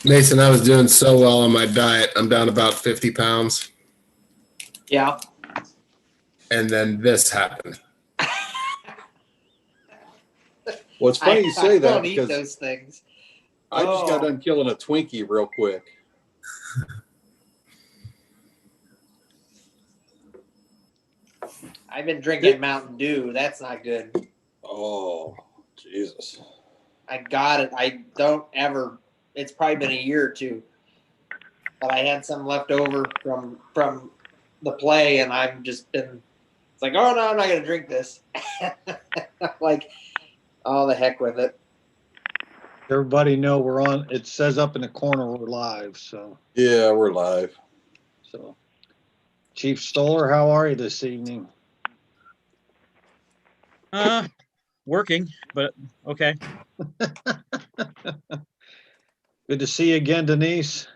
Mason, I was doing so well on my diet. I'm down about 50 pounds. Yeah. And then this happened. Well, it's funny you say that don't eat because those things. I just got done killing a Twinkie real quick. I've been drinking Mountain Dew. That's not good. Oh, Jesus. I got it. I don't ever. It's probably been a year or two. But I had some left over from the play, and I've just been. It's like, oh no, I'm not gonna drink this. Like, oh the heck with it. Everybody know we're on. It says up in the corner we're live. So Yeah, we're live. so, Chief Stoller, how are you this evening? Working, but okay. Good to see you again, Denise.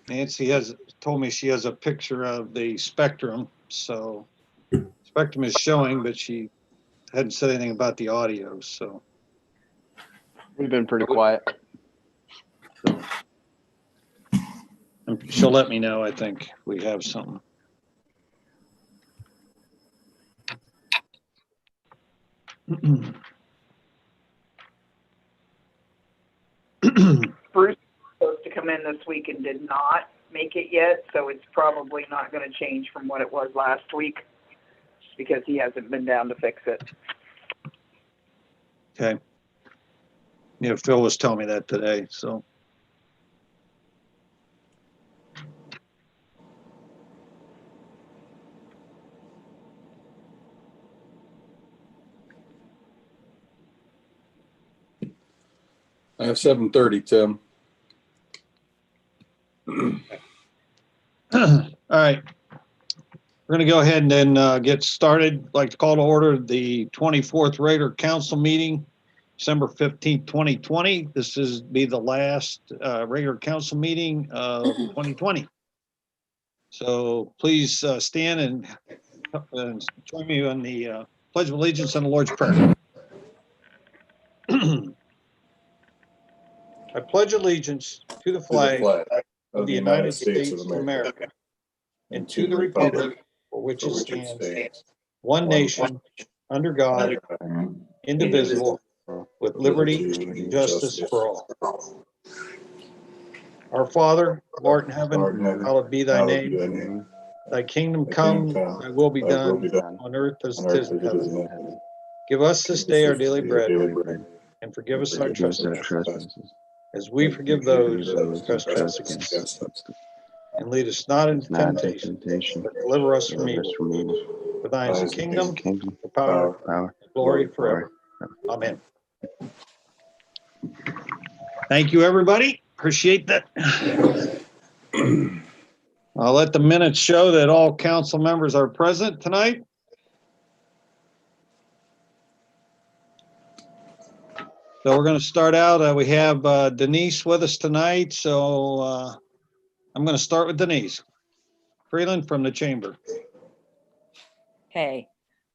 Nancy has told me she has a picture of the spectrum. So spectrum is showing, but she hadn't said anything about the audio. So we've been pretty quiet. So And she'll let me know, I think, if we have something. Bruce was supposed to come in this week and did not make it yet, so it's probably not going to change from what it was last week because he hasn't been down to fix it. Okay. Yeah, Phil was telling me that today, so. I have 7:30, Tim. All right. We're going to go ahead and then get started. I'd like to call to order the 24th regular council meeting, December 15th, 2020. This is be the last regular council meeting of 2020. So please stand and join me on the Pledge of Allegiance and the Lord's Prayer. I pledge allegiance to the flag of the United States of America and to the republic for which it stands, one nation, under God, indivisible, with liberty and justice for all. Our Father, who art in heaven, hallowed be thy name. Thy kingdom come, thy will be done on earth as it is in heaven. Give us this day our daily bread, and forgive us our trespasses, as we forgive those who trespass against us. And lead us not into temptation, but deliver us from evil. For thine is the kingdom, the power, the glory forever. Amen. Thank you, everybody. Appreciate that. I'll let the minutes show that all council members are present tonight. So we're going to start out. We have Denise with us tonight. So I'm going to start with Denise Freeland from the chamber. Hey,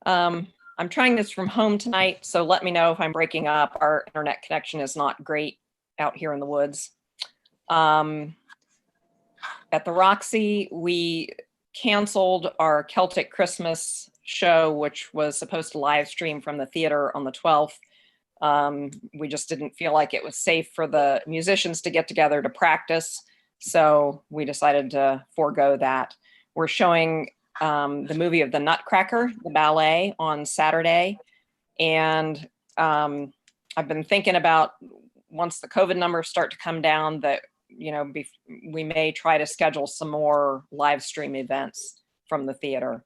I'm trying this from home tonight, so let me know if I'm breaking up. Our internet connection is not great out here in the woods. At the Roxy, we canceled our Celtic Christmas show, which was supposed to live stream from the theater on the 12th. We just didn't feel like it was safe for the musicians to get together to practice, so we decided to forego that. We're showing the movie of the Nutcracker, the ballet, on Saturday. And I've been thinking about once the COVID numbers start to come down that, you know, we may try to schedule some more live stream events from the theater.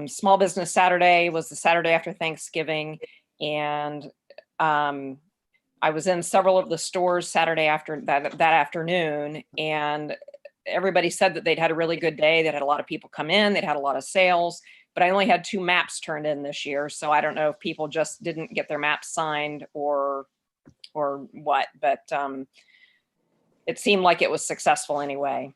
Small Business Saturday was the Saturday after Thanksgiving. And I was in several of the stores Saturday after that afternoon, and everybody said that they'd had a really good day. They'd had a lot of people come in, they'd had a lot of sales, but I only had 2 maps turned in this year. So I don't know if people just didn't get their maps signed or what, but it seemed like it was successful anyway.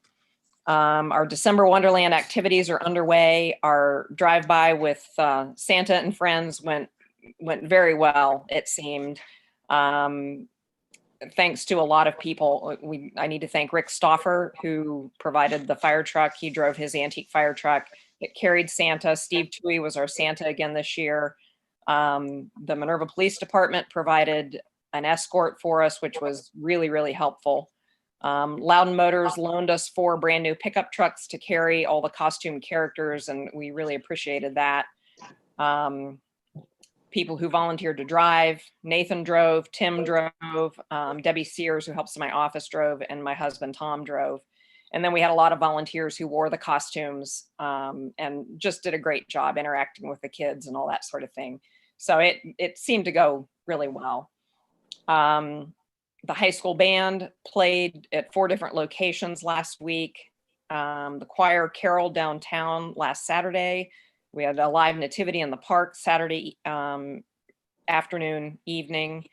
Our December Wonderland activities are underway. Our drive-by with Santa and friends went very well, it seemed. Thanks to a lot of people. I need to thank Rick Stoffer, who provided the fire truck. He drove his antique fire truck. It carried Santa. Steve Tui was our Santa again this year. The Minerva Police Department provided an escort for us, which was really, really helpful. Loudon Motors loaned us 4 brand new pickup trucks to carry all the costume characters, and we really appreciated that. People who volunteered to drive. Nathan drove, Tim drove, Debbie Sears, who helps in my office, drove, and my husband Tom drove. And then we had a lot of volunteers who wore the costumes and just did a great job interacting with the kids and all that sort of thing. So it seemed to go really well. The high school band played at 4 different locations last week. The choir caroled downtown last Saturday. We had a live nativity in the park Saturday afternoon, evening.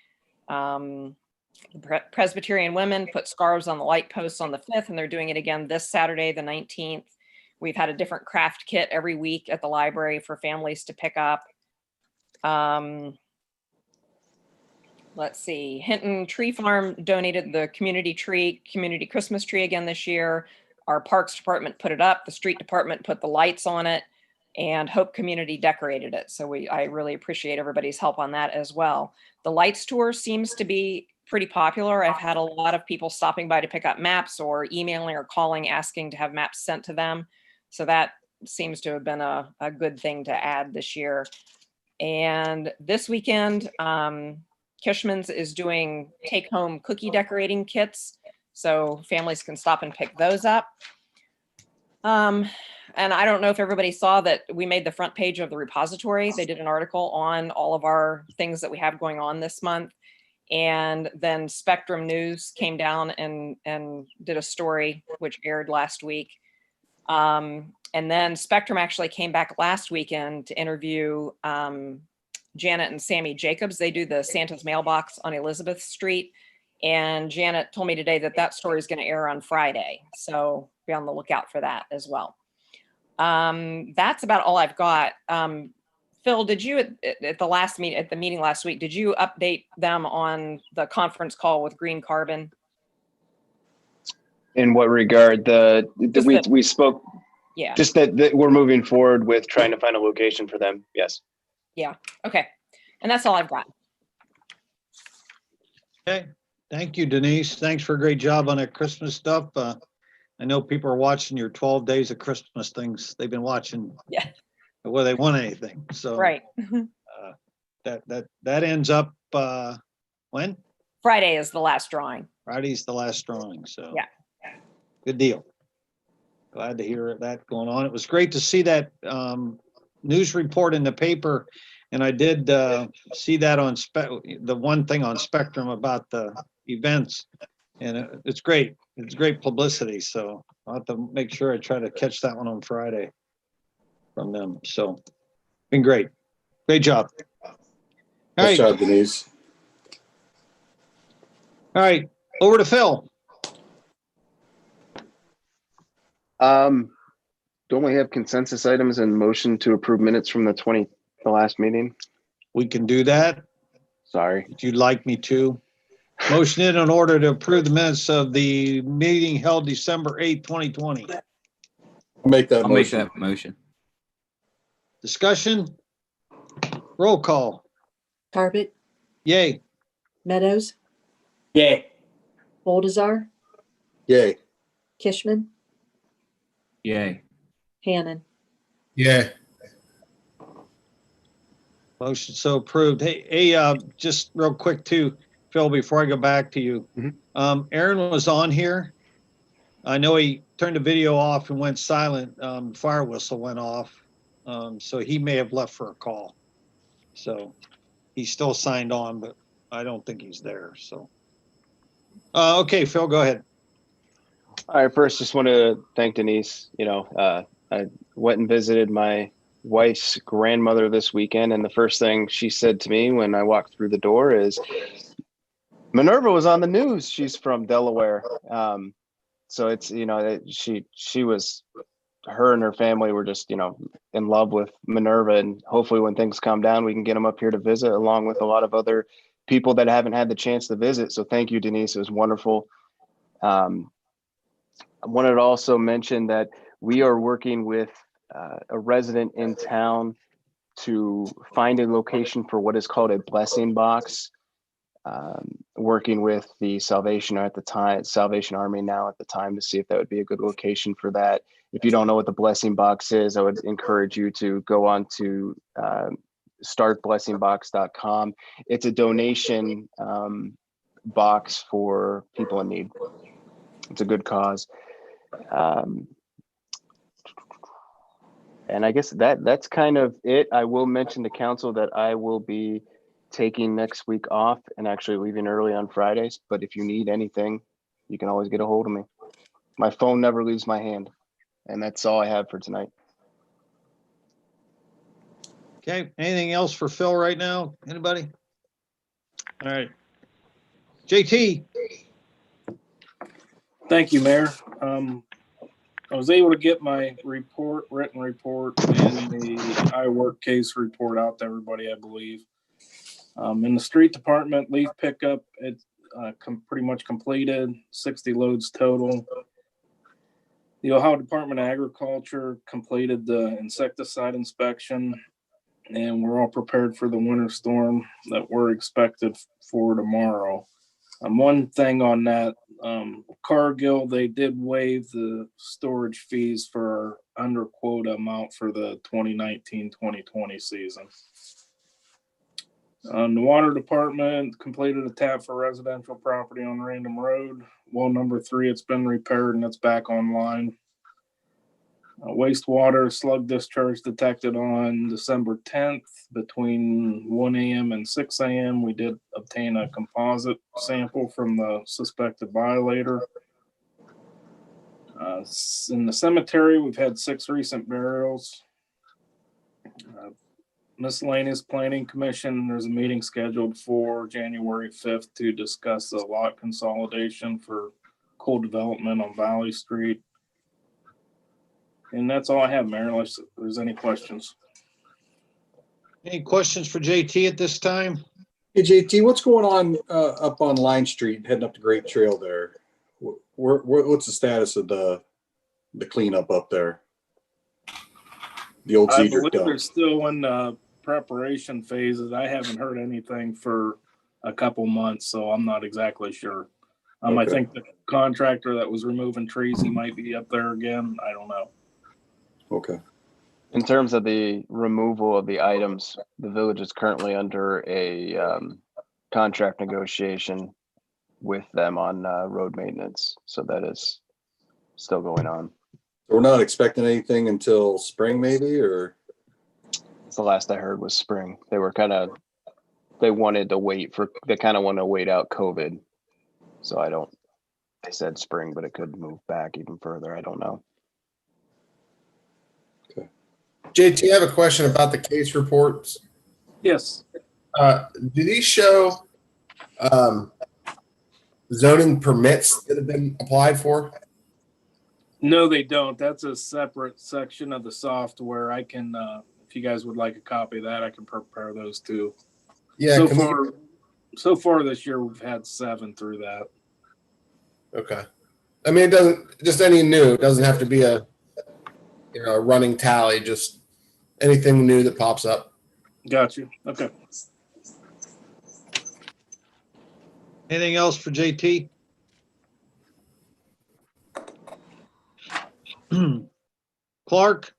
Presbyterian women put scarves on the light posts on the 5th, and they're doing it again this Saturday, the 19th. We've had a different craft kit every week at the library for families to pick up. let's see, Hinton Tree Farm donated the community Christmas tree again this year. Our Parks Department put it up, the Street Department put the lights on it, and Hope Community decorated it. So I really appreciate everybody's help on that as well. The lights tour seems to be pretty popular. I've had a lot of people stopping by to pick up maps or emailing or calling asking to have maps sent to them. So that seems to have been a good thing to add this year. And this weekend, Kishman's is doing take-home cookie decorating kits, so families can stop and pick those up. And I don't know if everybody saw that we made the front page of the repository. They did an article on all of our things that we have going on this month. And then Spectrum News came down and did a story which aired last week. And then Spectrum actually came back last weekend to interview Janet and Sammy Jacobs. They do the Santa's Mailbox on Elizabeth Street. And Janet told me today that story is going to air on Friday. So be on the lookout for that as well. That's about all I've got. Phil, did you at the meeting last week, did you update them on the conference call with Green Carbon? In what regard? We spoke. Yeah. Just that we're moving forward with trying to find a location for them. Yes. Yeah. Okay. And that's all I've got. Okay. Thank you, Denise. Thanks for a great job on that Christmas stuff. I know people are watching your 12 days of Christmas things. They've been watching. Yeah. Whether they want anything. So right. That ends up when? Friday is the last drawing. Friday's the last drawing. So yeah. Good deal. Glad to hear that going on. It was great to see that news report in the paper. And I did see that on the one thing on Spectrum about the events. And it's great. It's great publicity. So I'll have to make sure I try to catch that one on Friday from them. So been great. Great job. Nice job, Denise. All right. Over to Phil. Don't we have consensus items and motion to approve minutes from the last meeting? We can do that. Sorry. Would you like me to? Motion in order to approve the minutes of the meeting held December 8th, 2020. I'll make that motion. Make that motion. Discussion? Roll call. Tarbit, Yay. Meadows, Yay. Boldazar, Yay. Kishman, Yay. Hannon. Yeah. Motion so approved. Hey, just real quick too, Phil, before I go back to you. Aaron was on here. I know he turned the video off and went silent. Fire whistle went off. So he may have left for a call. So he's still signed on, but I don't think he's there. So, okay, Phil, go ahead. All right. First, just want to thank Denise. I went and visited my wife's grandmother this weekend, and the first thing she said to me when I walked through the door is, Minerva was on the news. She's from Delaware. So it's, she was, her and her family were just, in love with Minerva, and hopefully when things calm down, we can get them up here to visit along with a lot of other people that haven't had the chance to visit. So thank you, Denise. It was wonderful. I wanted to also mention that we are working with a resident in town to find a location for what is called a blessing box. Working with the Salvation Army now at the time to see if that would be a good location for that. If you don't know what the blessing box is, I would encourage you to go on to startblessingbox.com. It's a donation box for people in need. It's a good cause. And I guess that's kind of it. I will mention to council that I will be taking next week off and actually leaving early on Fridays. But if you need anything, you can always get a hold of me. My phone never leaves my hand. And that's all I have for tonight. Okay, anything else for Phil right now? Anybody? All right. JT. Thank you, Mayor. I was able to get my written report, and the iWork case report out to everybody, I believe. In the street department, leaf pickup, it's pretty much completed, 60 loads total. The Ohio Department of Agriculture completed the insecticide inspection, and we're all prepared for the winter storm that we're expected for tomorrow. One thing on that, Cargill, they did waive the storage fees for under quota amount for the 2019-2020 season. The water department completed a tap for residential property on Random Road. Well, number 3, it's been repaired and it's back online. Wastewater slug discharge detected on December 10th between 1 a.m. and 6 a.m. We did obtain a composite sample from the suspected violator. In the cemetery, we've had 6 recent burials. Miscellaneous Planning Commission, there's a meeting scheduled for January 5th to discuss the lot consolidation for coal development on Valley Street. And that's all I have, Mayor, unless there's any questions. Any questions for JT at this time? Hey, JT, what's going on up on Line Street, heading up the Great Trail there? What's the status of the cleanup up there? The old I Cedar believe dump. they're still in preparation phases. I haven't heard anything for a couple months, so I'm not exactly sure. I Okay. think the contractor that was removing trees, he might be up there again. I don't know. Okay. In terms of the removal of the items, the village is currently under a contract negotiation with them on road maintenance. So that is still going on. We're not expecting anything until spring, maybe, or? The last I heard was spring. They wanted to wait out COVID. So they said spring, but it could move back even further. I don't know. Okay. JT, I have a question about the case reports. Yes. Do these show zoning permits that have been applied for? No, they don't. That's a separate section of the software. I can, if you guys would like a copy of that, I can prepare those too. Yeah. So far this year, we've had 7 through that. Okay. I mean, it doesn't just any new. It doesn't have to be a running tally. Just anything new that pops up. Got you. Okay. Anything else for JT? Clark?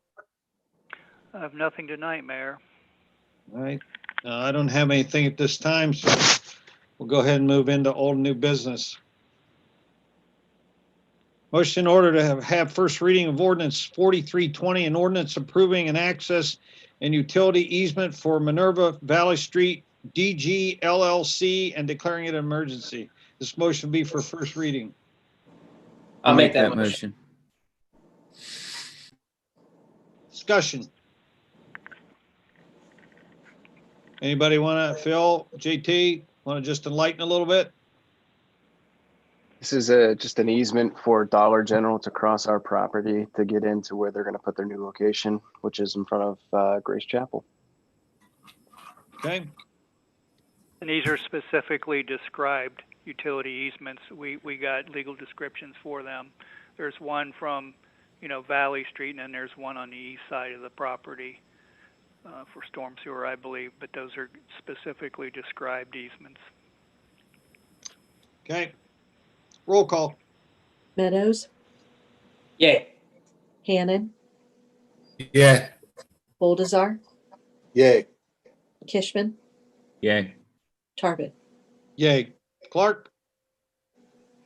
I have nothing tonight, Mayor. All right. I don't have anything at this time, so we'll go ahead and move into old and new business. Motion in order to have first reading of ordinance 4320, an ordinance approving an access and utility easement for Minerva Valley Street DG LLC and declaring it an emergency. This motion will be for first reading. I'll make that motion. Discussion. Anybody want to, Phil, JT, want to just enlighten a little bit? This is just an easement for Dollar General to cross our property to get into where they're going to put their new location, which is in front of Grace Chapel. Okay. And these are specifically described utility easements. We got legal descriptions for them. There's one from, Valley Street, and then there's one on the east side of the property for storm sewer, I believe, but those are specifically described easements. Okay. Roll call. Meadows, Yay. Hannon, Yeah. Boldazar, Yay. Kishman, Yay. Tarbit. Yay. Clark?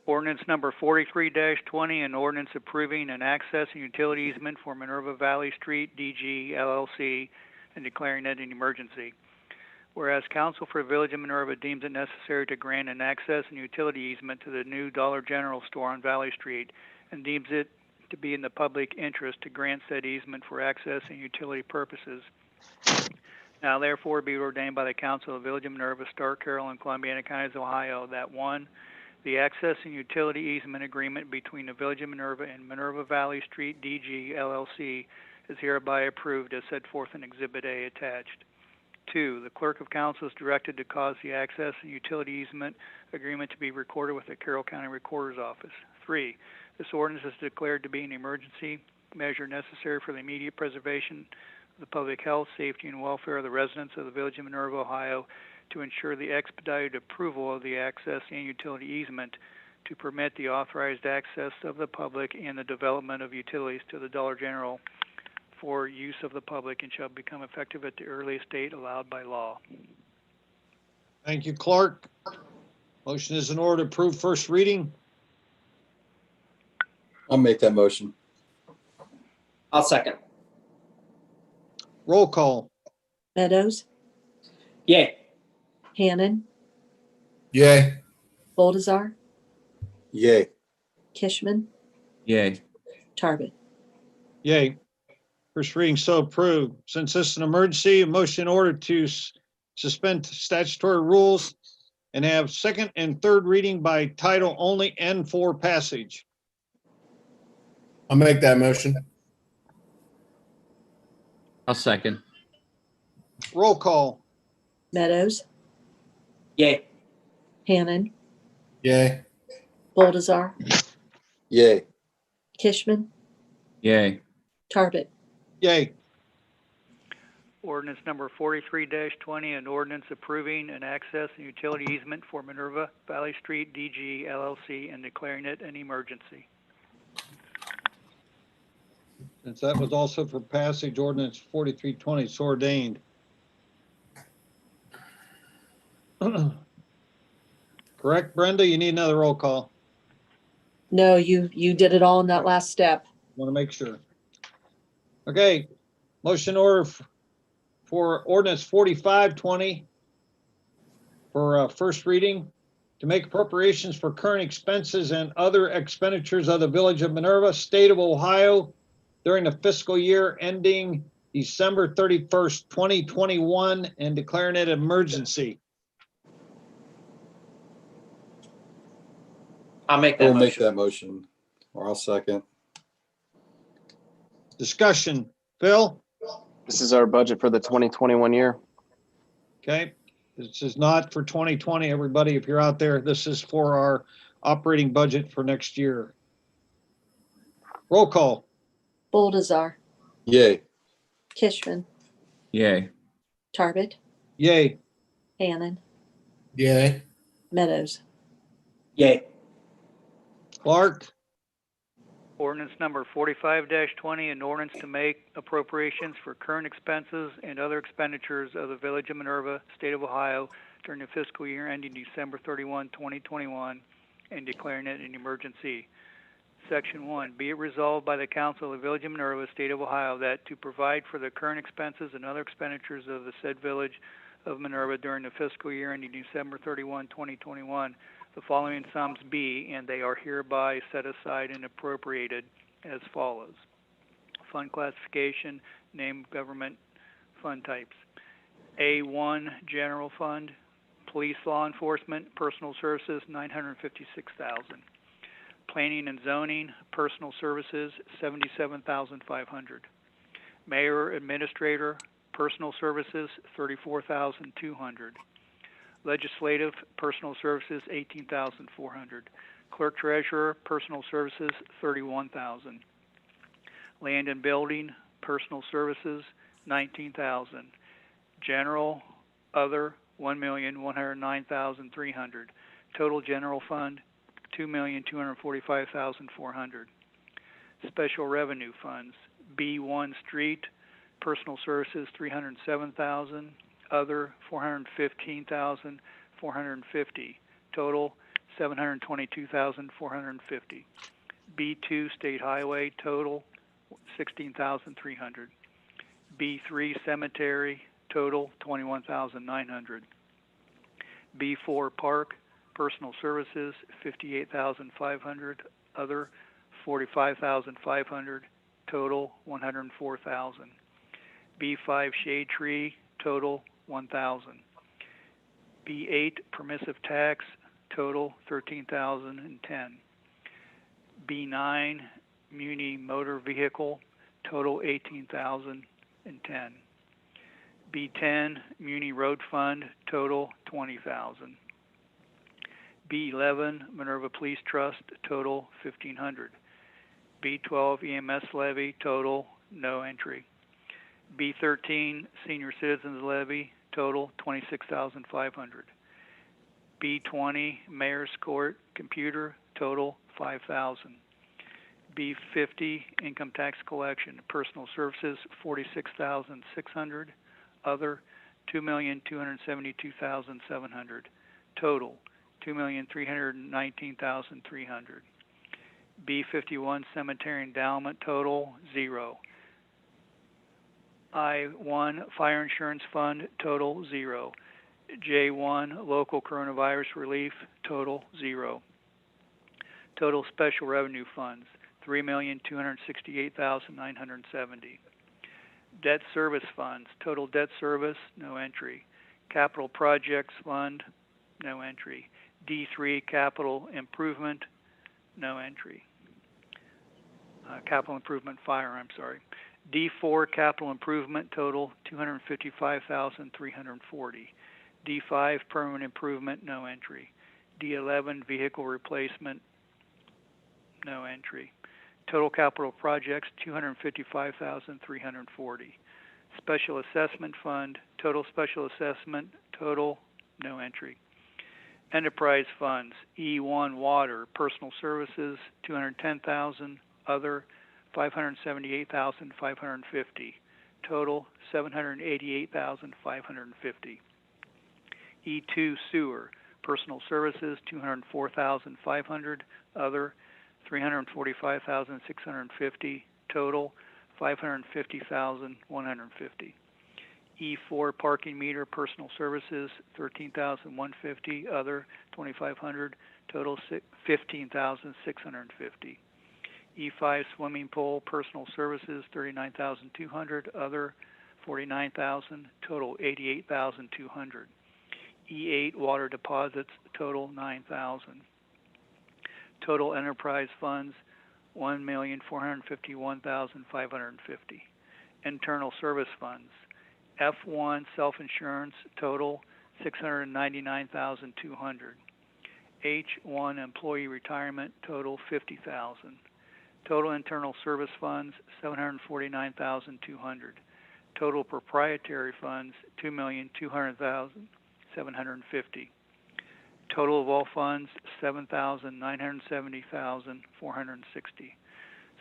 Ordinance number 43-20, an ordinance approving an access and utility easement for Minerva Valley Street DG LLC and declaring it an emergency. Whereas Council for the Village of Minerva deems it necessary to grant an access and utility easement to the new Dollar General store on Valley Street and deems it to be in the public interest to grant said easement for access and utility purposes. Now therefore be ordained by the Council of the Village of Minerva, Stark, Carroll, and Columbiana Counties, Ohio, that 1, the access and utility easement agreement between the Village of Minerva and Minerva Valley Street DG LLC is hereby approved as set forth in Exhibit A attached. 2, the clerk of council is directed to cause the access and utility easement agreement to be recorded with the Carroll County Recorder's Office. 3, this ordinance is declared to be an emergency measure necessary for the immediate preservation of the public health, safety, and welfare of the residents of the Village of Minerva, Ohio, to ensure the expedited approval of the access and utility easement to permit the authorized access of the public and the development of utilities to the Dollar General for use of the public and shall become effective at the earliest date allowed by law. Thank you, Clark. Motion is in order to approve first reading. I'll make that motion. I'll second. Roll call. Meadows, Yay. Hannon, Yay. Boldazar, Yay. Kishman, Yay. Tarbit. Yay. First reading so approved. Since this is an emergency, a motion in order to suspend statutory rules and have second and third reading by title only and for passage. I'll make that motion. I'll second. Roll call. Meadows, Yay. Hannon, Yay. Boldazar, Yay. Kishman, Yay. Tarbit. Yay. Ordinance number 43-20, an ordinance approving an access and utility easement for Minerva Valley Street DG LLC and declaring it an emergency. Since that was also for passage, ordinance 4320 so ordained. Correct, Brenda? You need another roll call. No, you did it all in that last step. Want to make sure. Okay, motion order for ordinance 4520 for first reading to make appropriations for current expenses and other expenditures of the Village of Minerva, State of Ohio during the fiscal year ending December 31st, 2021 and declaring it an emergency. I'll make that I'll motion. make that motion, or I'll second. Discussion. Phil? This is our budget for the 2021 year. Okay, this is not for 2020, everybody. If you're out there, this is for our operating budget for next year. Roll call. Boldazar, Yay. Kishman, Yay. Tarbit, Yay. Hannon, Yay. Meadows. Yay. Clark? Ordinance number 45-20, an ordinance to make appropriations for current expenses and other expenditures of the Village of Minerva, State of Ohio during the fiscal year ending December 31, 2021 and declaring it an emergency. Section 1, be it resolved by the Council of the Village of Minerva, State of Ohio, that to provide for the current expenses and other expenditures of the said Village of Minerva during the fiscal year ending December 31, 2021, the following sums be, and they are hereby set aside and appropriated as follows. Fund classification, named government fund types. A1, General Fund, Police Law Enforcement, Personal Services, $956,000. Planning and Zoning, Personal Services, $77,500. Mayor Administrator, Personal Services, $34,200. Legislative, Personal Services, $18,400. Clerk Treasurer, Personal Services, $31,000. Land and Building, Personal Services, $19,000. General, Other, $1,109,300. Total General Fund, $2,245,400. Special Revenue Funds, B1 Street, Personal Services, $307,000. Other, $415,450. Total, $722,450. B2 State Highway, total, $16,300. B3 Cemetery, total, $21,900. B4 Park, Personal Services, $58,500. Other, $45,500. Total, $104,000. B5 Shade Tree, total, $1,000. B8 Permissive Tax, total, $13,010. B9 Muni Motor Vehicle, total, $18,010. B10, Muni Road Fund, total $20,000. B11, Minerva Police Trust, total $1,500. B12, EMS Levy, total, no entry. B13, Senior Citizens Levy, total $26,500. B20, Mayor's Court Computer, total $5,000. B50, Income Tax Collection, Personal Services, $46,600. Other, $2,272,700. Total, $2,319,300. B51, Cemetery Endowment, total, 0. I1, Fire Insurance Fund, total, 0. J1, Local Coronavirus Relief, total, 0. Total Special Revenue Funds, $3,268,970. Debt Service Funds, total debt service, no entry. Capital Projects Fund, no entry. D3, Capital Improvement, no entry. Capital Improvement Fire, I'm sorry. D4, Capital Improvement, total $255,340. D5, Permanent Improvement, no entry. D11, Vehicle Replacement, no entry. Total Capital Projects, $255,340. Special Assessment Fund, total Special Assessment, total, no entry. Enterprise Funds, E1 Water, Personal Services, $210,000. Other, $578,550. Total, $788,550. E2 Sewer, Personal Services, $204,500. Other, $345,650. Total, $550,150. E4 Parking Meter, Personal Services, $13,150. Other, $2,500. Total, $15,650. E5 Swimming Pool, Personal Services, $39,200. Other, $49,000. Total, $88,200. E8 Water Deposits, total, $9,000. Total Enterprise Funds, $1,451,550. Internal Service Funds, F1 Self-Insurance, total, $699,200. H1 Employee Retirement, total, $50,000. Total Internal Service Funds, $749,200. Total Proprietary Funds, $2,200,750. Total of all funds, $7,970,460.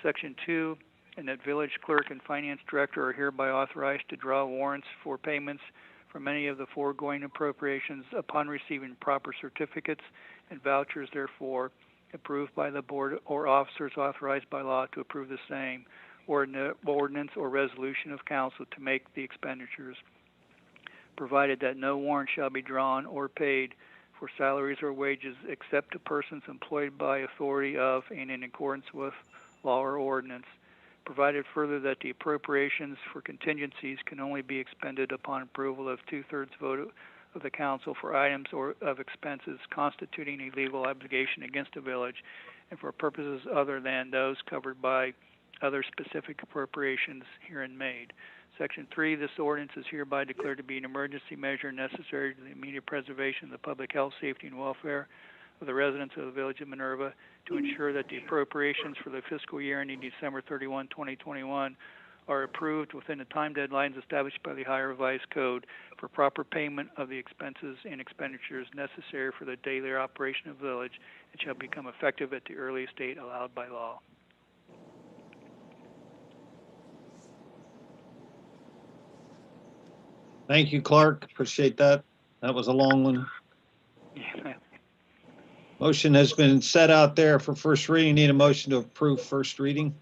Section 2, and that village clerk and finance director are hereby authorized to draw warrants for payments from any of the foregoing appropriations upon receiving proper certificates and vouchers therefore approved by the board or officers authorized by law to approve the same, or an ordinance or resolution of council to make the expenditures, provided that no warrant shall be drawn or paid for salaries or wages except to persons employed by authority of and in accordance with law or ordinance, provided further that the appropriations for contingencies can only be expended upon approval of 2/3 vote of the council for items or of expenses constituting a legal obligation against the village and for purposes other than those covered by other specific appropriations herein made. Section 3, this ordinance is hereby declared to be an emergency measure necessary to the immediate preservation of the public health, safety, and welfare of the residents of the village of Minerva to ensure that the appropriations for the fiscal year ending December 31, 2021 are approved within the time deadlines established by the Ohio Revised Code for proper payment of the expenses and expenditures necessary for the daily operation of the village and shall become effective at the earliest date allowed by law. Thank you, Clark. Appreciate that. That was a long one. Yeah. Motion has been set out there for first reading. Need a motion to approve first reading.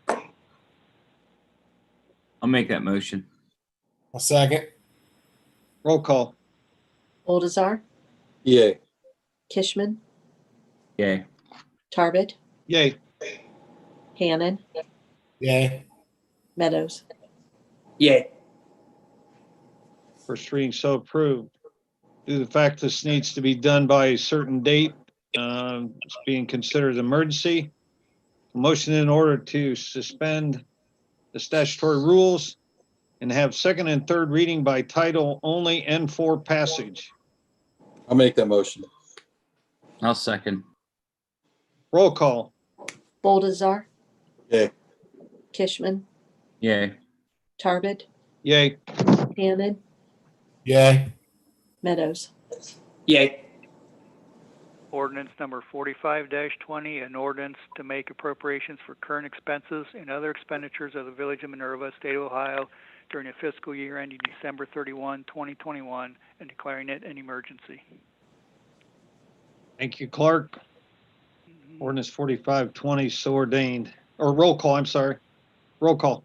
I'll make that motion. A second. Roll call. Oldazar, Yay. Kishman, Yay. Tarbit, Yay. Hannon, Yay. Meadows. Yay. First reading so approved. Due to the fact this needs to be done by a certain date, it's being considered an emergency. Motion in order to suspend the statutory rules and have second and third reading by title only and for passage. I'll make that motion. I'll second. Roll call. Boldazar, Yay. Kishman, Yay. Tarbit, Yay. Hannon, Yay. Meadows. Yay. Ordinance number 45-20, an ordinance to make appropriations for current expenses and other expenditures of the Village of Minerva, State of Ohio, during the fiscal year ending December 31, 2021, and declaring it an emergency. Thank you, Clark. Ordinance 45-20, so ordained. Or roll call, I'm sorry. Roll call.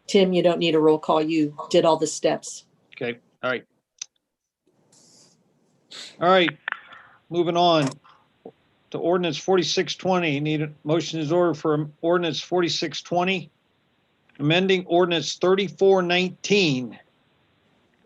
Tim, you don't need a roll call. You did all the steps. Okay, all right. All right, moving on to ordinance 46-20. Need a motion is ordered for ordinance 46-20, amending ordinance 34-19,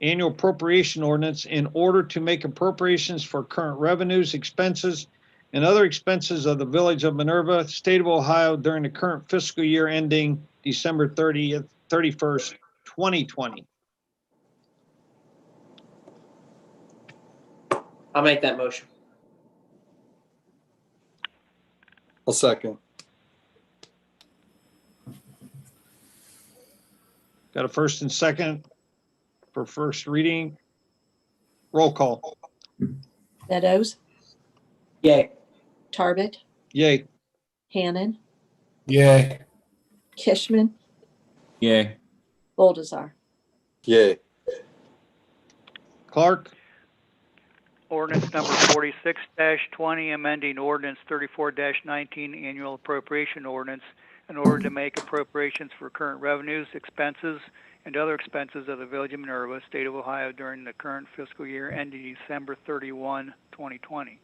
annual appropriation ordinance in order to make appropriations for current revenues, expenses, and other expenses of the Village of Minerva, State of Ohio during the current fiscal year ending December 31st, 2020. I'll make that motion. I'll second. Got a first and second for first reading. Roll call. Meadows, Yay. Tarbit, Yay. Hannon, Yay. Kishman, Yay. Boldazar. Yay. Clark. Ordinance number 46-20, amending ordinance 34-19, annual appropriation ordinance in order to make appropriations for current revenues, expenses, and other expenses of the Village of Minerva, State of Ohio during the current fiscal year ending December 31, 2020.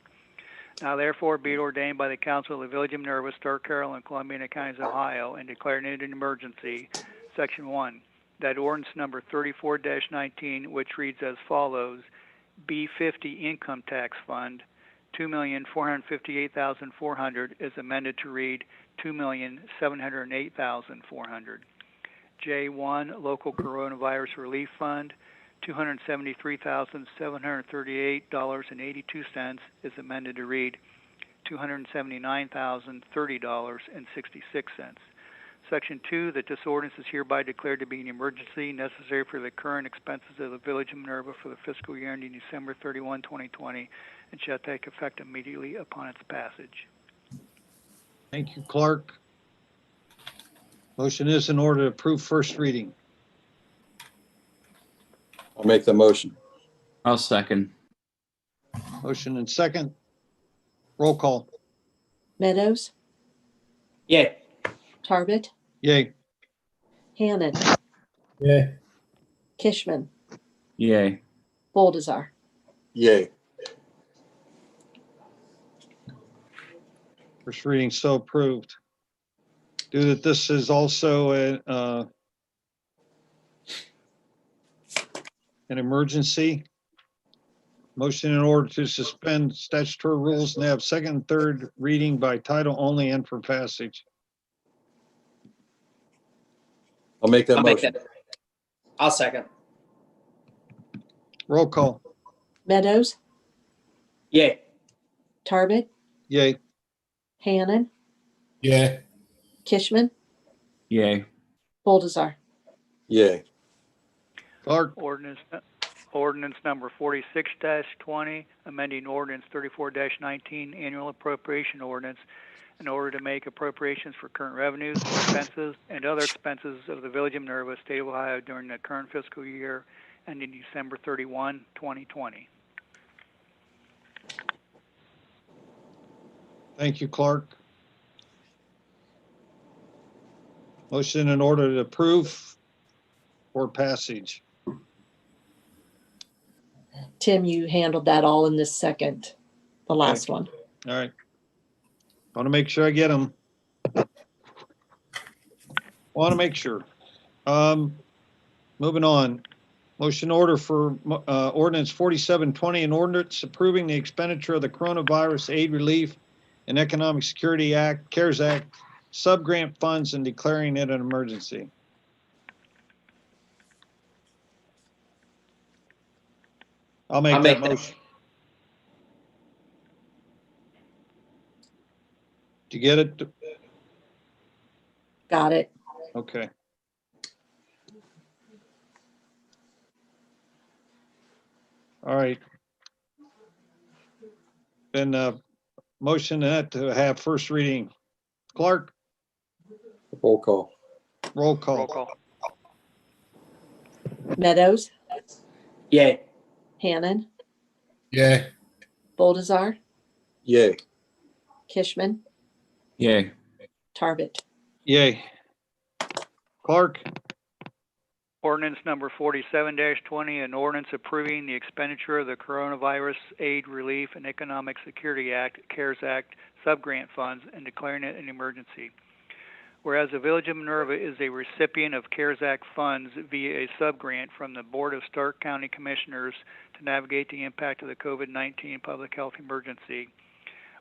Now therefore be it ordained by the Council of the Village of Minerva, Stark, Carroll, and Columbia Counties, Ohio, and declaring it an emergency, Section 1, that ordinance number 34-19, which reads as follows: B50 Income Tax Fund, $2,458,400 is amended to read $2,708,400. J1 Local Coronavirus Relief Fund, $273,738.82 is amended to read $279,030.66. Section 2, that this ordinance is hereby declared to be an emergency necessary for the current expenses of the Village of Minerva for the fiscal year ending December 31, 2020, and shall take effect immediately upon its passage. Thank you, Clark. Motion is in order to approve first reading. I'll make the motion. I'll second. Motion and second. Roll call. Meadows, Yay. Tarbit, Yay. Hannon, Yay. Kishman, Yay. Boldazar. Yay. First reading so approved. Due that this is also an emergency, motion in order to suspend statutory rules and have second and third reading by title only and for passage. I'll make that motion. I'll second. Roll call. Meadows, Yay. Tarbit, Yay. Hannon, Yay. Kishman, Yay. Boldazar. Yay. Clark. Ordinance number 46-20, amending ordinance 34-19, annual appropriation ordinance in order to make appropriations for current revenues, expenses, and other expenses of the Village of Minerva, State of Ohio during the current fiscal year ending December 31, 2020. Thank you, Clark. Motion in order to approve for passage. Tim, you handled that all in this second, the last one. All right. Want to make sure I get them. Want to make sure. Moving on. Motion order for ordinance 47-20, an ordinance approving the expenditure of the Coronavirus Aid Relief and Economic Security Act, CARES Act, subgrant funds and declaring it an emergency. I'll make that motion. Did you get it? Got it. Okay. All right. Then motion that to have first reading. Clark, Roll call. roll call. Roll call. Meadows, Yay. Hannon, Yay. Boldazar, Yay. Kishman, Yay. Tarbit. Yay. Clark, Ordinance number 47-20, an ordinance approving the expenditure of the Coronavirus Aid, Relief, and Economic Security Act, CARES Act, subgrant funds, and declaring it an emergency. Whereas the Village of Minerva is a recipient of CARES Act funds via a subgrant from the Board of Stark County Commissioners to navigate the impact of the COVID-19 public health emergency.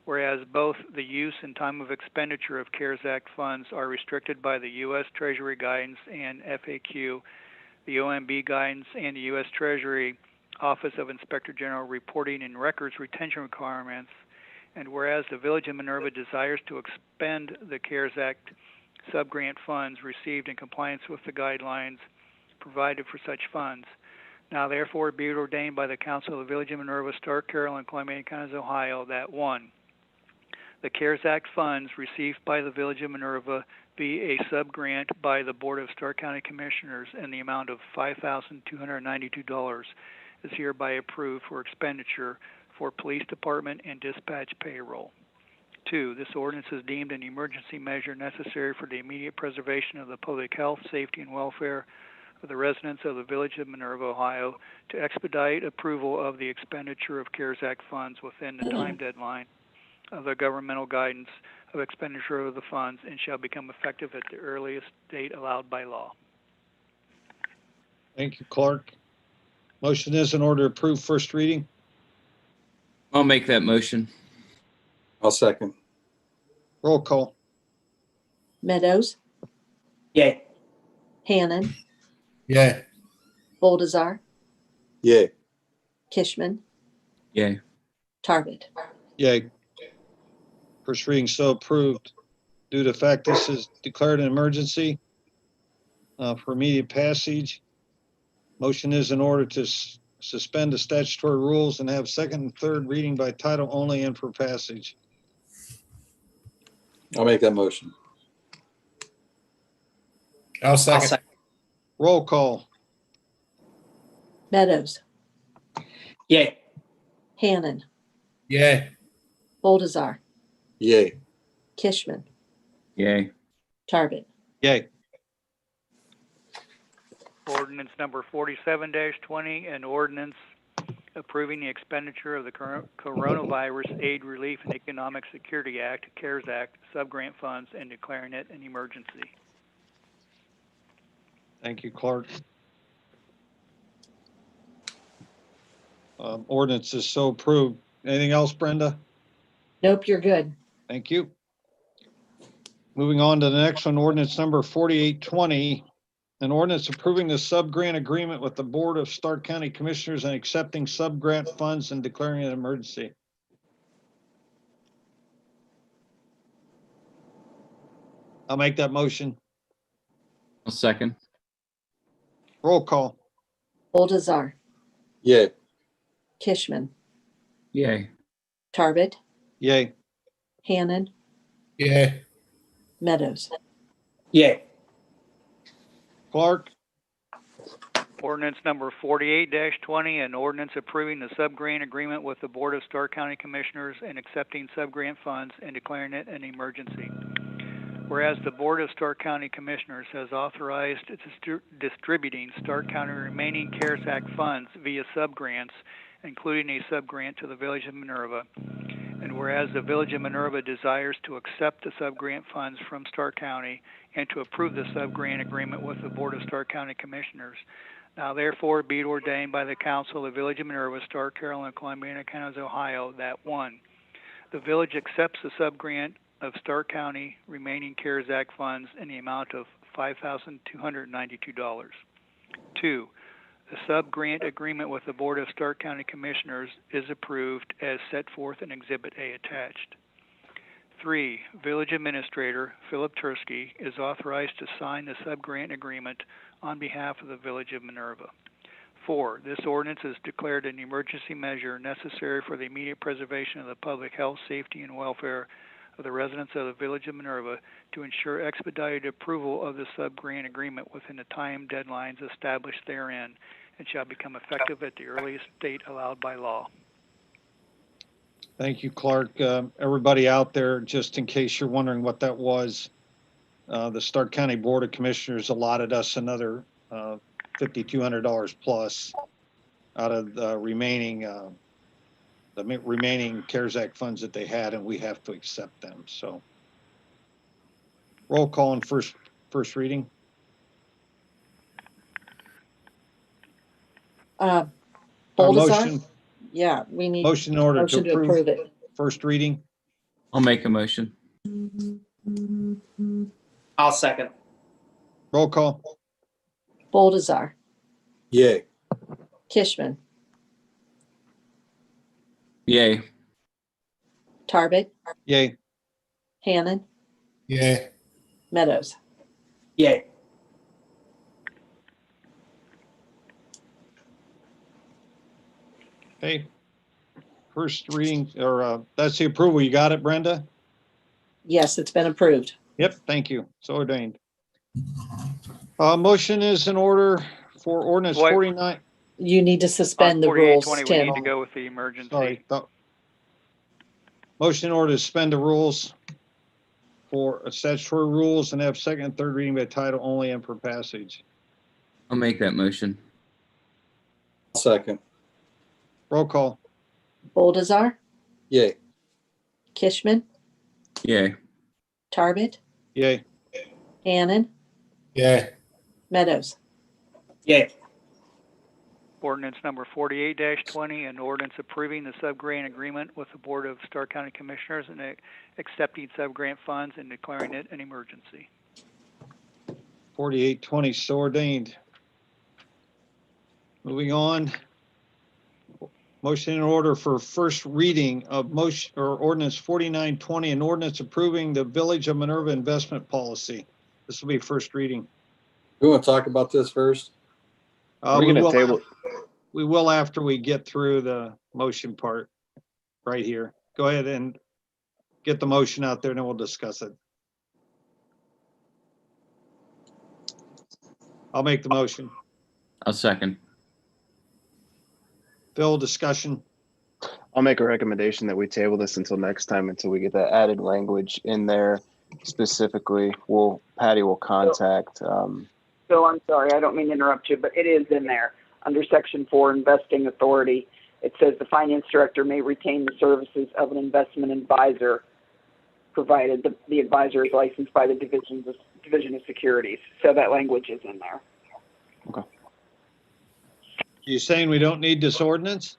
Whereas both the use and time of expenditure of CARES Act funds are restricted by the U.S. Treasury guidance and FAQ, the OMB guidance, and the U.S. Treasury Office of Inspector General reporting and records retention requirements. And whereas the Village of Minerva desires to expend the CARES Act subgrant funds received in compliance with the guidelines provided for such funds. Now therefore be it ordained by the Council of the Village of Minerva, Stark, Carroll, and Columbia Counties, Ohio, that 1. The CARES Act funds received by the Village of Minerva be a subgrant by the Board of Stark County Commissioners in the amount of $5,292 is hereby approved for expenditure for police department and dispatch payroll. 2. This ordinance is deemed an emergency measure necessary for the immediate preservation of the public health, safety, and welfare of the residents of the Village of Minerva, Ohio, to expedite approval of the expenditure of CARES Act funds within the time deadline of the governmental guidance of expenditure of the funds and shall become effective at the earliest date allowed by law. thank you, Clark. Motion is in order to approve first reading. I'll make that motion. I'll second. Roll call. Meadows, Yay. Hannon, Yay. Boldazar, Yay. Kishman, Yay. Tarbit. Yay. First reading so approved. Due to the fact this is declared an emergency for immediate passage, motion is in order to suspend the statutory rules and have second and third reading by title only and for passage. I'll make that motion. I'll second. Roll call. Meadows, Yay. Hannon, Yay. Boldazar, Yay. Kishman, Yay. Tarbit. Yay. Ordinance number 47-20, an ordinance approving the expenditure of the Coronavirus Aid, Relief, and Economic Security Act, CARES Act, subgrant funds, and declaring it an emergency. Thank you, Clark. Ordinance is so approved. Anything else, Brenda? Nope, you're good. Thank you. Moving on to the next one, ordinance number 4820, an ordinance approving the subgrant agreement with the Board of Stark County Commissioners and accepting subgrant funds and declaring an emergency. I'll make that motion. I'll second. Roll call. Boldazar, Yay. Kishman, Yay. Tarbit, Yay. Hannon, Yay. Meadows. Yay. Clark. Ordinance number 48-20, an ordinance approving the subgrant agreement with the Board of Stark County Commissioners and accepting subgrant funds and declaring it an emergency. Whereas the Board of Stark County Commissioners has authorized distributing Stark County remaining CARES Act funds via subgrants, including a subgrant to the Village of Minerva. And whereas the Village of Minerva desires to accept the subgrant funds from Stark County and to approve the subgrant agreement with the Board of Stark County Commissioners, now therefore be it ordained by the Council of the Village of Minerva, Stark, Carroll, and Columbia Counties, Ohio, that 1. The Village accepts the subgrant of Stark County remaining CARES Act funds in the amount of $5,292. 2. The sub-grant agreement with the Board of Stark County Commissioners is approved as set forth in Exhibit A attached. 3, Village Administrator Philip Tursky is authorized to sign the sub-grant agreement on behalf of the Village of Minerva. 4, this ordinance is declared an emergency measure necessary for the immediate preservation of the public health, safety, and welfare of the residents of the Village of Minerva to ensure expedited approval of the sub-grant agreement within the time deadlines established therein, and shall become effective at the earliest date allowed by law. Thank you, Clark. Everybody out there, just in case you're wondering what that was, the Stark County Board of Commissioners allotted us another $5,200 plus out of the remaining CARES Act funds that they had, and we have to accept them. So roll call on first reading. Baldassar? Motion. Yeah, we need Motion in order motion to approve it. first reading. I'll make a motion. I'll second. Roll call. Baldassar, Yay. Kishman, Yay. Tarbit, Yay. Hannon, Yeah. Meadows. Yay. Okay. First reading, or that's the approval. You got it, Brenda? Yes, it's been approved. Yep, thank you. So ordained. Motion is in order for ordinance What? 49. You need to suspend the On rules, 4820, we Tim. need to go with the emergency. Sorry. Motion in order to suspend the rules for statutory rules and have second and third reading by title only and for passage. I'll make that motion. Second. Roll call. Baldassar, Yay. Kishman, Yay. Tarbit, Yay. Hannon, Yeah. Meadows. Yay. Ordinance number 48-20, an ordinance approving the sub-grant agreement with the Board of Stark County Commissioners and accepting sub-grant funds and declaring it an emergency. 4820, so ordained. Moving on. Motion in order for first reading of motion or ordinance 4920, an ordinance approving the Village of Minerva investment policy. This will be first reading. We want to talk about this first? We're going to table. We will after we get through the motion part right here. Go ahead and get the motion out there and then we'll discuss it. I'll make the motion. I'll second. Phil, discussion. I'll make a recommendation that we table this until next time, until we get that added language in there specifically. Patty will contact. Bill, I'm sorry, I don't mean to interrupt you, but it is in there under Section 4, Investing Authority. It says the finance director may retain the services of an investment advisor, provided the advisor is licensed by the Division of Securities. So that language is in there. Okay. You saying we don't need this ordinance?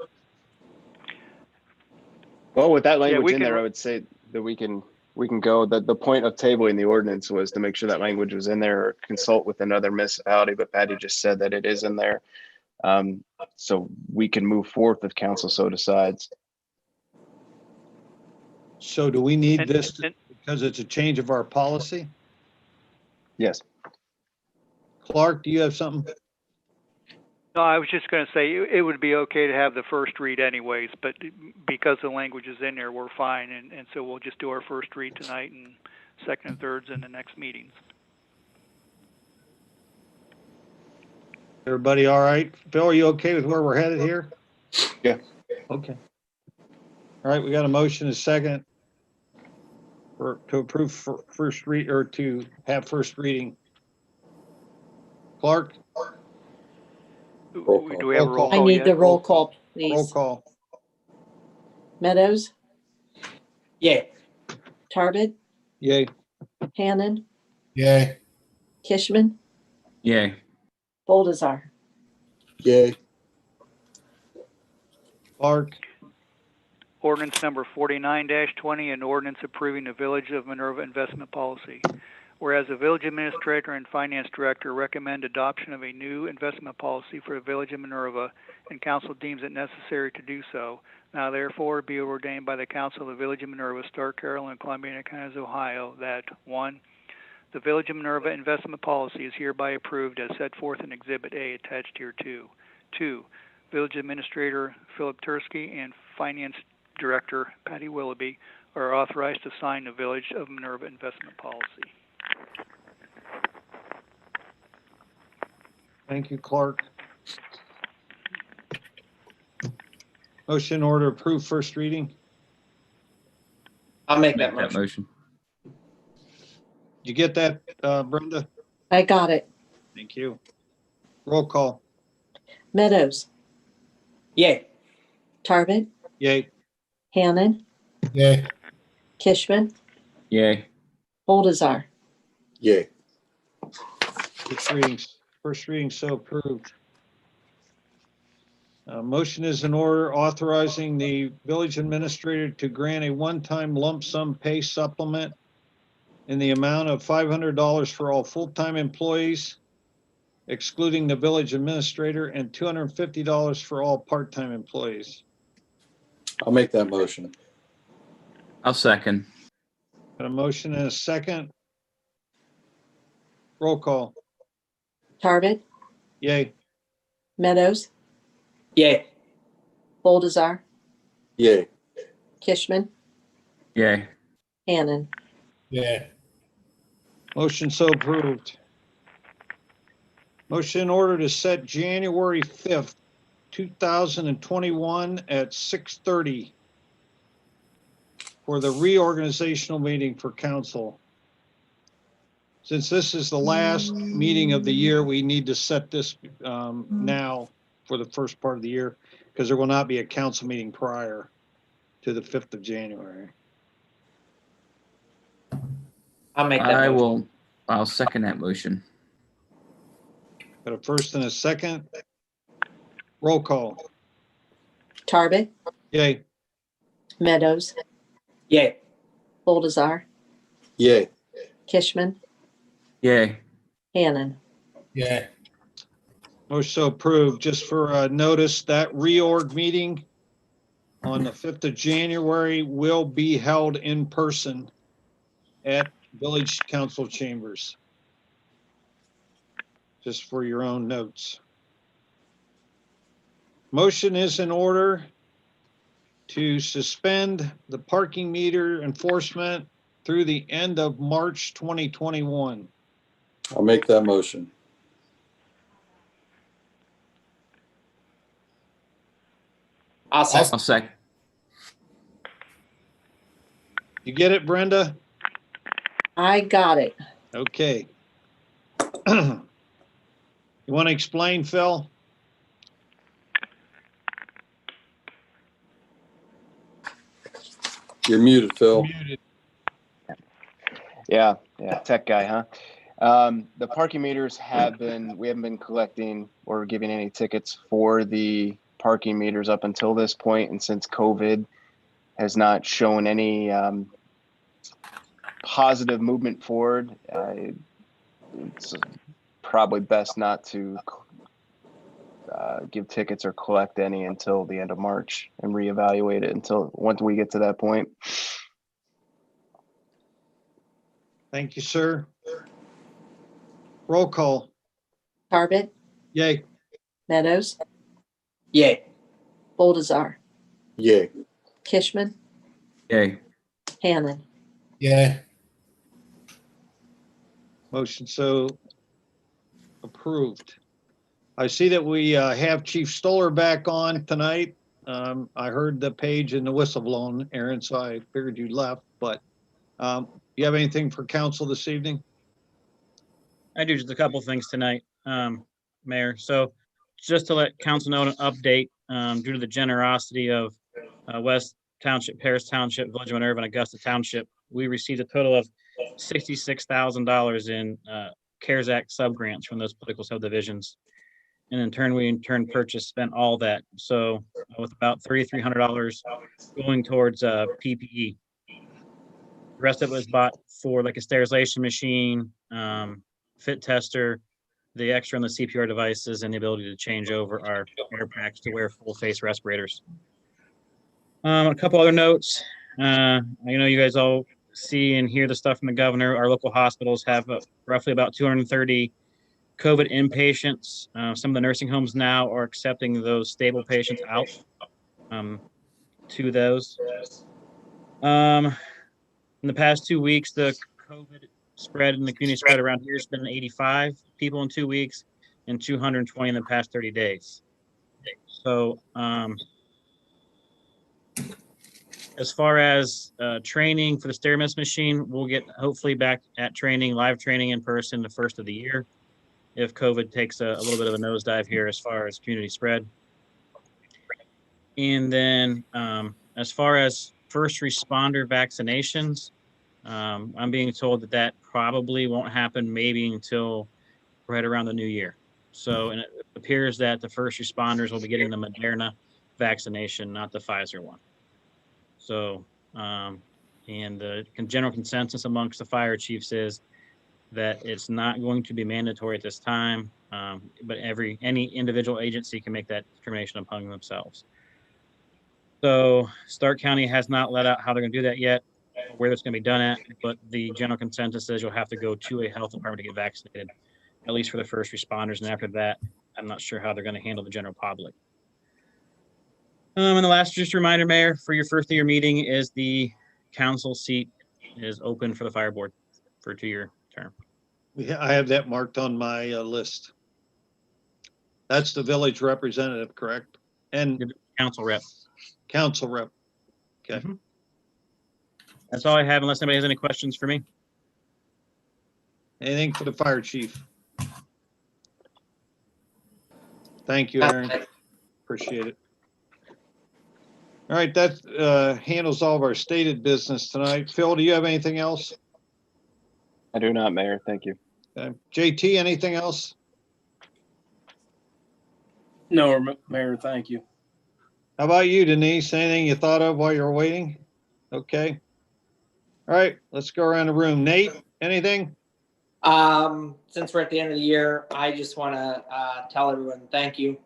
Well, with that language we in can- there, I would say that we can go. The point of tabling the ordinance was to make sure that language was in there or consult with another municipality, but Patty just said that it is in there. So we can move forward if council so decides. So do we need And- this and- because it's a change of our policy? Yes. Clark, do you have something? No, I was just going to say it would be okay to have the first read anyways, but because the language is in there, we're fine. And so we'll just do our first read tonight and second and thirds in the next meetings. Everybody all right? Phil, are you okay with where we're headed here? Yeah. Okay. All right, we got a motion, a second to approve first read or to have first reading. Clark, Roll call. Do we have a roll I call need yet? the roll call, roll please. call. Meadows, Yay. Tarbit, Yay. Hannon, Yeah. Kishman, Yay. Baldassar. Yay. Clark, Ordinance number 49-20, an ordinance approving the Village of Minerva investment policy. Whereas the village administrator and finance director recommend adoption of a new investment policy for the village of Minerva, and council deems it necessary to do so. Now therefore be ordained by the council of the village of Minerva, Stark, Carroll, and Columbiana Counties, Ohio, that 1, the village of Minerva investment policy is hereby approved as set forth in Exhibit A attached here to. 2, village administrator Philip Tursky and finance director Patty Willoughby are authorized to sign the village of Minerva investment policy. Thank you, Clark. Motion in order to approve first reading. I'll make Make that that motion. motion. Did you get that, Brenda? I got it. Thank you. Roll call. Meadows, Yay. Tarbit, Yay. Hannon, Yay. Kishman, Yay. Boldazar. Yay. First reading so approved. Motion is in order authorizing the village administrator to grant a one-time lump sum pay supplement in the amount of $500 for all full-time employees, excluding the village administrator, and $250 for all part-time employees. I'll make that motion. I'll second. Got a motion and a second. Roll call. Tarbit, Yay. Meadows, Yay. Boldazar, Yay. Kishman, Yay. Hannon. Yeah. Motion so approved. Motion in order to set January 5th, 2021 at 6:30 for the reorganizational meeting for council. Since this is the last meeting of the year, we need to set this now for the first part of the year, because there will not be a council meeting prior to the 5th of January. I'll make that motion. I'll second that motion. Got a first and a second. Roll call. Tarbit, Yay. Meadows, Yay. Boldazar, Yay. Kishman, Yay. Hannon. Yeah. Motion so approved. Just for notice, that reorg meeting on the 5th of January will be held in person at Village Council Chambers. Just for your own notes. Motion is in order to suspend the parking meter enforcement through the end of March 2021. I'll make that motion. I'll second. I'll second. You get it, Brenda? I got it. Okay. You want to explain, Phil? You're muted, Phil. Muted. Yeah, tech guy, huh? The parking meters we haven't been collecting or giving any tickets for the parking meters up until this point, and since COVID has not shown any positive movement forward, it's probably best not to give tickets or collect any until the end of March and reevaluate it until once we get to that point. Thank you, sir. Roll call. Tarbit, Yay. Meadows, Yay. Boldazar, Yay. Kishman, Yay. Hannon. Yeah. Motion so approved. I see that we have Chief Stoller back on tonight. I heard the page and the whistle blown, Aaron, so I figured you left, but you have anything for council this evening? I do just a couple things tonight, Mayor. So just to let council know an update, due to the generosity of West Township, Paris Township, Village of Minerva, and Augusta Township, we received a total of $66,000 in CARES Act subgrants from those political subdivisions. And in turn, we spent all that. So with about $3,300 going towards PPE The rest of it was bought for like a sterilization machine, fit tester, the extra on the CPR devices, and the ability to change over our air packs to wear full face respirators. A couple other notes. I know you guys all see and hear the stuff from the governor. Our local hospitals have roughly about 230 COVID inpatients. Some of the nursing homes now are accepting those stable patients out to those. In the past 2 weeks, the COVID spread in the community spread around here has been 85 people in 2 weeks and 220 in the past 30 days. So as far as training for the SteriMist machine, we'll get hopefully back at training, live training in person the first of the year if COVID takes a little bit of a nosedive here as far as community spread. And then as far as first responder vaccinations, I'm being told that probably won't happen maybe until right around the new year. So, and it appears that the first responders will be getting the Moderna vaccination, not the Pfizer one. So, and the general consensus amongst the fire chiefs is that it's not going to be mandatory at this time, but any individual agency can make that determination upon themselves. So Stark County has not let out how they're going to do that yet, where that's going to be done at, but the general consensus is you'll have to go to a health department to get vaccinated, at least for the first responders. And after that, I'm not sure how they're going to handle the general public. And the last, just a reminder, Mayor, for your first of your meeting is the council seat is open for the fire board for a 2-year term. Yeah, I have that marked on my list. That's the village representative, correct? And council rep. Council rep. Okay. Mm-hmm. That's all I have, unless anybody has any questions for me. Anything for the fire chief? Thank you, Aaron. Appreciate it. All right, that handles all of our stated business tonight. Phil, do you have anything else? I do not, Mayor. Thank you. Okay. JT, anything else? No, Mayor, thank you. How about you, Denise? Anything you thought of while you were waiting? Okay. All right, let's go around the room. Nate, anything? Since we're at the end of the year, I just want to tell everyone thank you.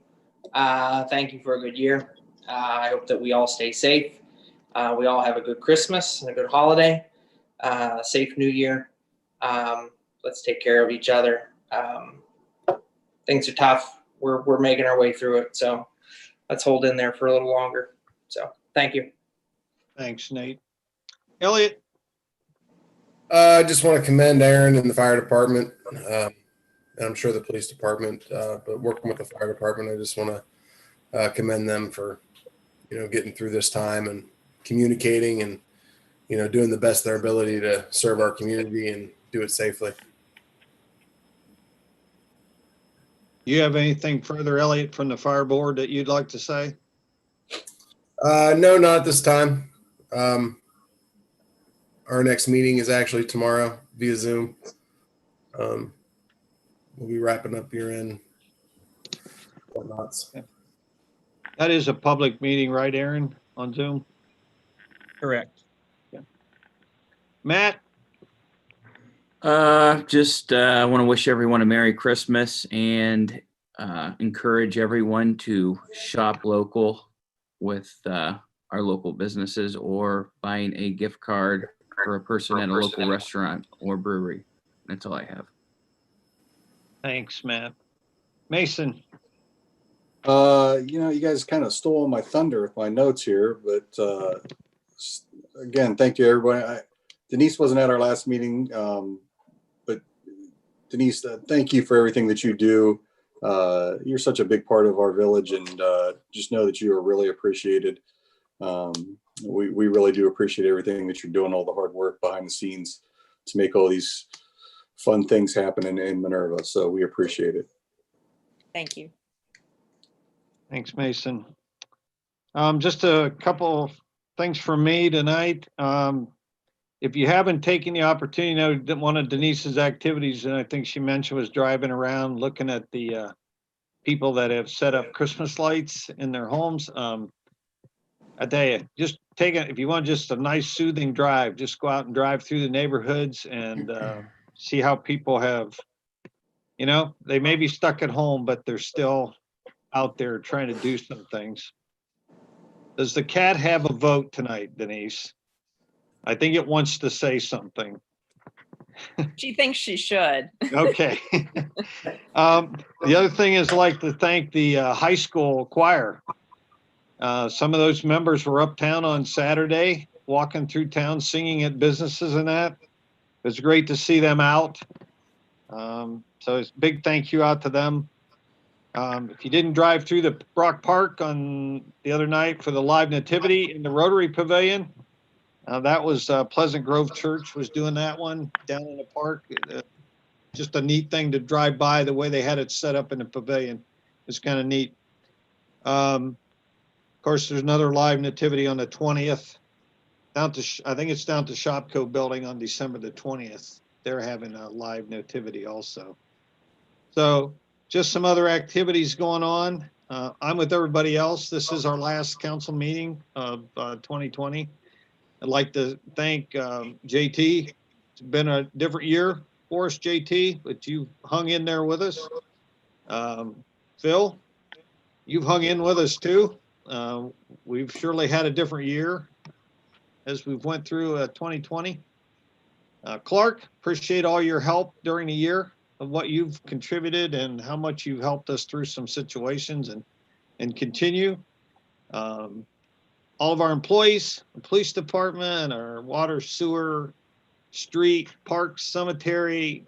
Thank you for a good year. I hope that we all stay safe. We all have a good Christmas and a good holiday. Safe New Year. Let's take care of each other. Things are tough. We're making our way through it. So let's hold in there for a little longer. So thank you. Thanks, Nate. Elliot. I just want to commend Aaron and the fire department, and I'm sure the police department, but working with the fire department, I just want to commend them for, getting through this time and communicating and, doing the best of their ability to serve our community and do it safely. You have anything further, Elliot, from the fire board that you'd like to say? No, not at this time. Our next meeting is actually tomorrow via Zoom. We'll be wrapping up year-end whatnots. That is a public meeting, right, Aaron, on Zoom? Correct. Yeah. Matt? Just want to wish everyone a Merry Christmas and encourage everyone to shop local with our local businesses or buying a gift card for a person at a local restaurant or brewery. That's all I have. Thanks, Matt. Mason? You guys kind of stole my thunder with my notes here, but again, thank you, everybody. Denise wasn't at our last meeting, but Denise, thank you for everything that you do. You're such a big part of our village, and just know that you are really appreciated. We really do appreciate everything that you're doing, all the hard work behind the scenes to make all these fun things happen in Minerva. So we appreciate it. Thank you. Thanks, Mason. Just a couple things from me tonight. If you haven't taken the opportunity, one of Denise's activities, and I think she mentioned, was driving around looking at the people that have set up Christmas lights in their homes. I tell you, just if you want just a nice soothing drive, just go out and drive through the neighborhoods and see how people have, they may be stuck at home, but they're still out there trying to do some things. Does the cat have a vote tonight, Denise? I think it wants to say something. She thinks she should. Okay. The other thing is I'd like to thank the high school choir. Some of those members were uptown on Saturday, walking through town, singing at businesses and that. It was great to see them out. So it's a big thank you out to them. If you didn't drive through the Brock Park on the other night for the live nativity in the Rotary Pavilion, that was Pleasant Grove Church was doing that one down in the park. Just a neat thing to drive by the way they had it set up in the pavilion. It's kind of neat. Of course, there's another live nativity on the 20th. I think it's down to Shopco Building on December the 20th. They're having a live nativity also. So just some other activities going on. I'm with everybody else. This is our last council meeting of 2020. I'd like to thank JT. It's been a different year for us, JT, but you hung in there with us. Phil, you've hung in with us too. We've surely had a different year as we've went through 2020. Clark, appreciate all your help during the year of what you've contributed and how much you've helped us through some situations and continue. All of our employees, the police department, our water, sewer, street, park, cemetery,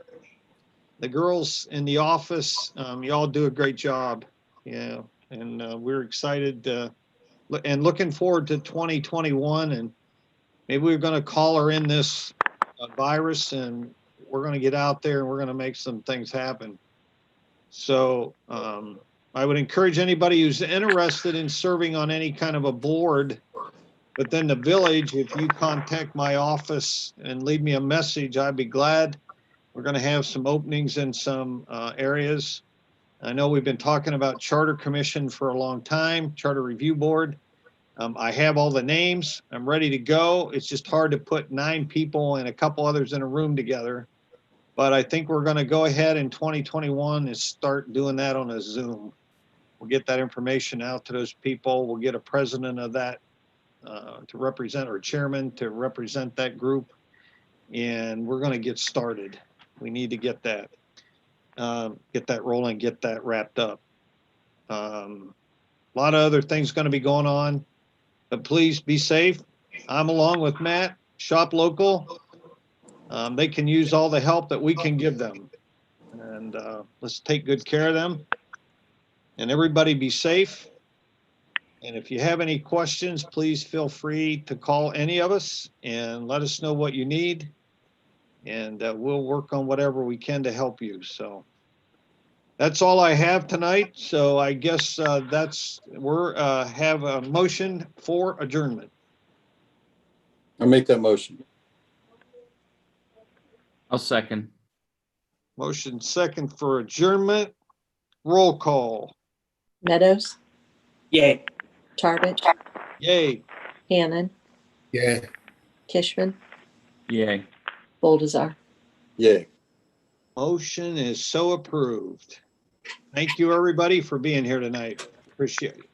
the girls in the office, you all do a great job. Yeah, and we're excited and looking forward to 2021. And maybe we're going to call her in this virus, and we're going to get out there and we're going to make some things happen. So I would encourage anybody who's interested in serving on any kind of a board within the village, if you contact my office and leave me a message, I'd be glad. We're going to have some openings in some areas. I know we've been talking about Charter Commission for a long time, Charter Review Board. I have all the names. I'm ready to go. It's just hard to put 9 people and a couple others in a room together. But I think we're going to go ahead in 2021 and start doing that on a Zoom. We'll get that information out to those people. We'll get a president of that to represent, or chairman to represent that group. And we're going to get started. We need to get that rolling, get that wrapped up. A lot of other things going to be going on, but please be safe. I'm along with Matt. Shop local. They can use all the help that we can give them, and let's take good care of them. And everybody be safe. And if you have any questions, please feel free to call any of us and let us know what you need. And we'll work on whatever we can to help you. So that's all I have tonight. So I guess we're have a motion for adjournment. I make that motion. I'll second. Motion second for adjournment. Roll call. Meadows, Yay. Tarbich, Yay. Hannon, Yeah. Kishman, Yay. Boldazar. Yay. Motion is so approved. Thank you, everybody, for being here tonight. Appreciate it.